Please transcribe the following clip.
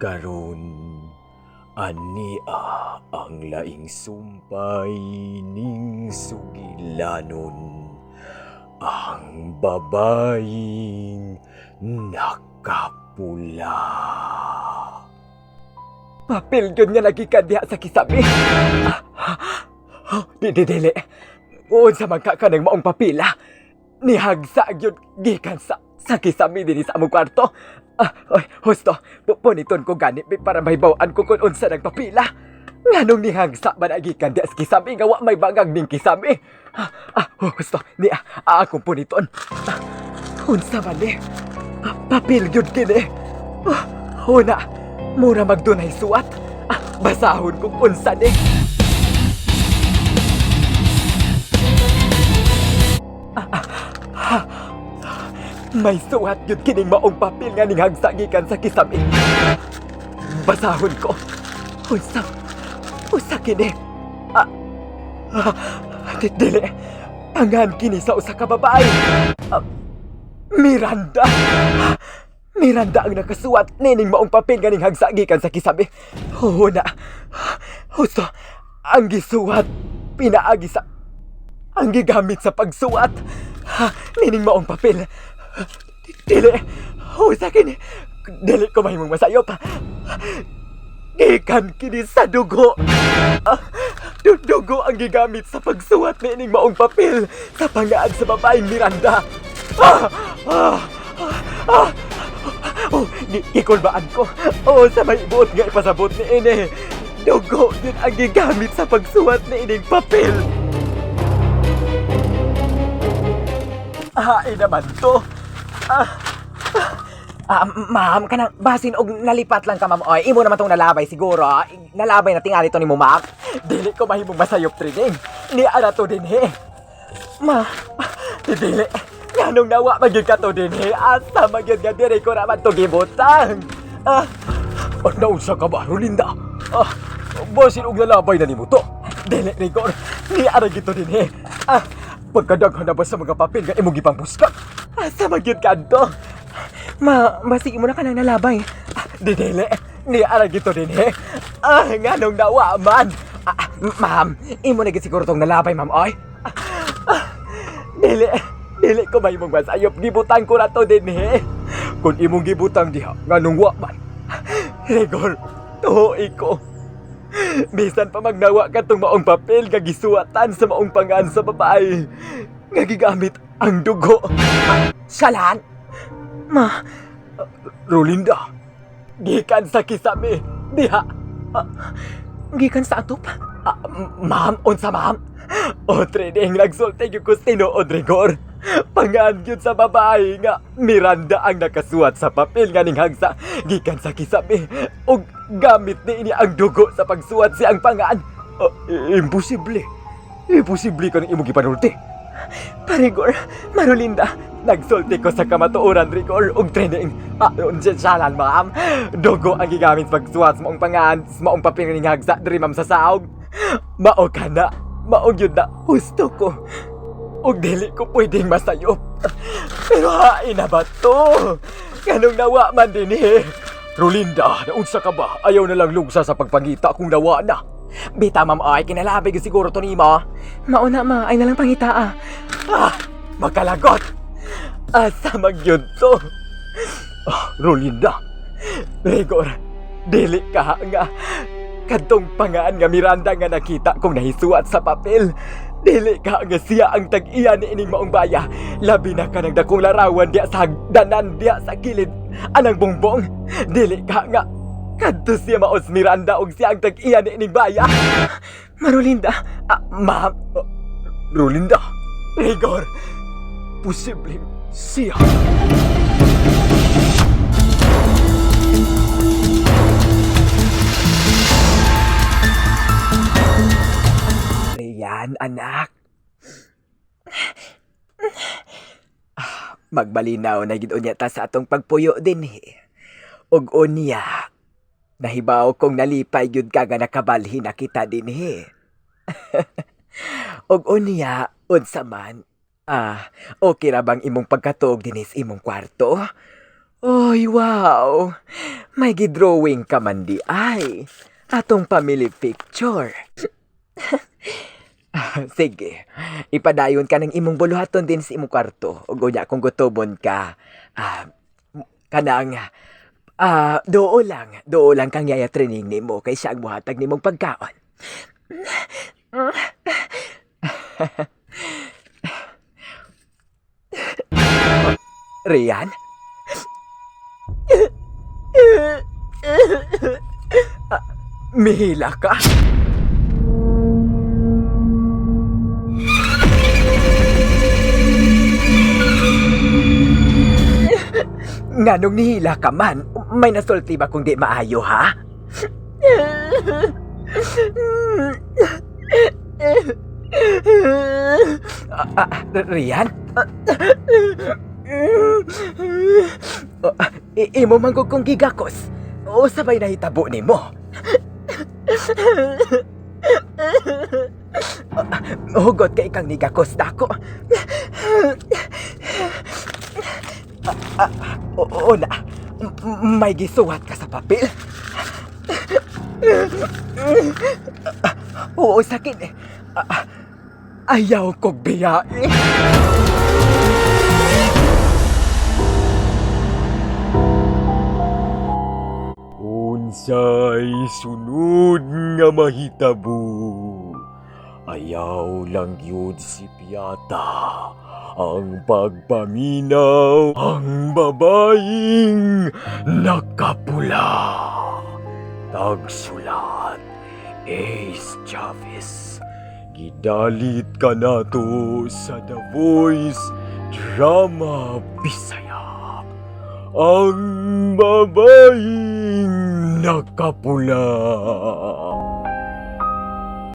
Karon, ania ang laing sumpay ning sugilanon, ang babaying nakapula. Papel yun nga nagikan diha sa kisabi. Dili. Uon sa magkakanang maong papila. Nihagsa yun gikan sa kisami din sa among kwarto. Oy, husto, puniton ko gani para mahibawan ko kung unsa nagpapila. Nganong nihagsa ba nagikan diha sa kisami nga wa may bagag ning kisami. Husto, akong puniton. Unsa man ni? Papel yun kini. Una, mura magdunay suwat. Basahon kung unsa ni. May suwat yun kining maong papel nga ning hagsagikan sa kisami. Basahon ko. Usa kini. Dili. Pangan kini sa usa ka babae. Miranda. Miranda ang nakasuwat nining maong papel nga ning hagsagikan sa kisami. Oo na. Husto, ang gisuwat pinaagi sa ang gigamit sa pagsuwat nining maong papel. Dili. Usa kini. Dili ko mahimong masayop. Gikan kini sa dugo. Dugo ang gigamit sa pagsuwat nining maong papel sa pangaan sa babaeng Miranda. Gikulbaan ko. Sa may ibuot nga ipasabot ni ini. Dugo din ang gigamit sa pagsuwat nining papel. Hain naman to. Ma'am, kanang basin og nalipat lang ka, ma'am. Oy, imo naman tong nalabay siguro. Nalabay na tingali to nimo, ma'am. Dili ko mahimong masayop training. Ni ara to din he. Dili. Nganong nawa magyud ka to din he. Asa magyud nga diri ko naman to gibutang. Naunsa ka ba, Rolinda? Basin og nalabay na nimo to. Dili, Rigor. Ni ara gito din he. Pagkadaghan na ba sa mga papel nga imong gipang buskak? Asa magyud kadto? Basig mo na ka nang nalabay. Dili, ni ara gito din he. Nganong nawa man. Ma'am, imo na gid siguro tong nalabay, ma'am, oy. Dili ko mahimong masayop. Gibutang ko na to din he. Kung imong gibutang diha, nganong wa man. Rigor, tuhoy ko. Bisan pa magnawa ka tong maong papel nga gisuwatan sa maong pangan sa babae nga gigamit ang dugo. Salan? Rolinda, gikan sa kisami diha. Gikan sa atop? Ma'am, unsa ma'am? Training nagsulti yung kustino, Rigor. Pangaan yun sa babae nga Miranda ang nakasuwat sa papel nga ning hagsa gikan sa kisami ug gamit ni ini ang dugo sa pagsuwat siyang pangaan. Imposible ka nang imong gipanulti. Rigor, Marolinda, nagsulti ko sa kamatuoran, Rigor, ug training. Salan, ma'am. Dugo ang gigamit sa pagsuwat sa maong pangaan sa maong papel nga ning hagsa diri, ma'am, sa saog. Mao ka na. Mao gyud na husto ko. Og dili ko pwedeng masayop. Pero hain na ba to? Ganong nawa man din eh. Rolinda, naunsa ka ba? Ayaw na lang lugsa sa pagpangita kung nawa na. Bita, ma'am, ay kinalabay ko siguro to ni mo. Mauna, ma, ay nalang pangita magkalagot. Asa magyud to? Rolinda, Rigor, dili ka nga. Kadtong pangaan nga Miranda nga nakita kong nahisuat sa papel. Dili ka nga siya ang tag-iya ni ining maong baya. Labi na ka ng dakong larawan diya sa hagdanan diya sa gilid. Anang bongbong. Dili ka nga kadto siya maos Miranda og siya ang tag-iya ni ining baya. Marolinda, ma'am. Rolinda, Rigor, posibleng siya. Yan, anak. Magbalinaw na gid unya ta sa atong pagpuyo din Og unya, nahibaw kong nalipay gyud ka nga nakabalhin na kita din Og unya, unsa man, okay ra bang imong pagkatuog dinis imong kwarto? Oy, wow! May gidrawing ka man di ay. Atong family picture. Sige, ipadayon ka ng imong buluhaton din sa imong kwarto. Ug unya kung gutobon ka, kanang, doo lang kang yaya training nimo kay siya ang buhatag nimong pagkaon. Rian? Mihila ka? Nganong nihila ka man? May nasulti ba kung di maayo, ha? Rian? Imo manggog kong gigakos. O sabay nahitabo nimo. Hugot ka ikang nigakos dako. Oo na. May gisuwat ka sa papel. Oo, sakit eh. Ayaw kong biyae. Unsay sunod nga mahitabo. Ayaw lang yun si Piata. Ang pagpaminaw ang babaeng nakapula. Tagsulat, Ace Chavez. Gidalit ka nato sa The Voice Drama Bisaya. Ang babaeng nakapula.